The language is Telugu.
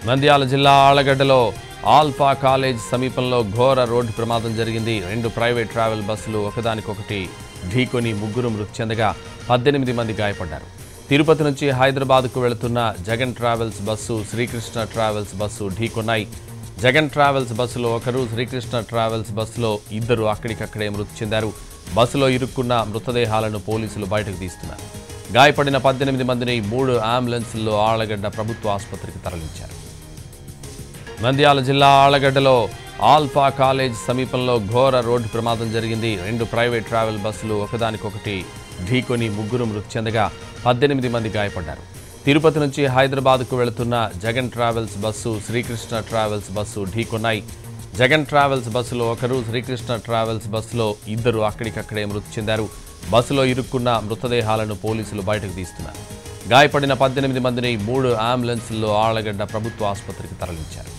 నంద్యాల జిల్లా ఆళ్లగడ్డలో ఆల్ఫా కాలేజ్ సమీపంలో ఘోర రోడ్డు ప్రమాదం జరిగింది. 2 ప్రైవేట్ ట్రావెల్ బస్సులు ఒకదానికొకటి ఢీకొని ముగ్గురు మృతి చెందగా 18 మంది గాయపడ్డారు. తిరుపతి నుంచి హైదరాబాద్కు వెళుతున్న Jagan travels bus, Srikrishna travels bus ఢీకొన్నాయి. జగన్ ట్రావెల్స్ బస్సులో ఒకరు, శ్రీకృష్ణ ట్రావెల్స్ బస్సులో ఇద్దరు అక్కడికక్కడే మృతి చెందారు. బస్సులో ఇరుక్కున్న మృతదేహాలను పోలీసులు బయటకు తీస్తున్నారు. గాయపడిన 18 మందిని 3 అంబులెన్స్ల్లో ఆళ్లగడ్డ ప్రభుత్వ ఆసుపత్రికి తరలించారు. నంద్యాల జిల్లా ఆళ్లగడ్డలో ఆల్ఫా కాలేజ్ సమీపంలో ఘోర రోడ్డు ప్రమాదం జరిగింది. 2 ప్రైవేట్ ట్రావెల్ బస్సులు ఒకదానికొకటి ఢీకొని ముగ్గురు మృతి చెందగా 18 మంది గాయపడ్డారు. తిరుపతి నుంచి హైదరాబాద్కు వెళుతున్న Jagan travels bus, Srikrishna travels bus ఢీకొన్నాయి. జగన్ ట్రావెల్స్ బస్సులో ఒకరు, శ్రీకృష్ణ ట్రావెల్స్ బస్సులో ఇద్దరు అక్కడికక్కడే మృతి చెందారు. బస్సులో ఇరుక్కున్న మృతదేహాలను పోలీసులు బయటకు తీస్తున్నారు. గాయపడిన 18 మందిని 3 అంబులెన్స్ల్లో ఆళ్లగడ్డ ప్రభుత్వ ఆసుపత్రికి తరలించారు.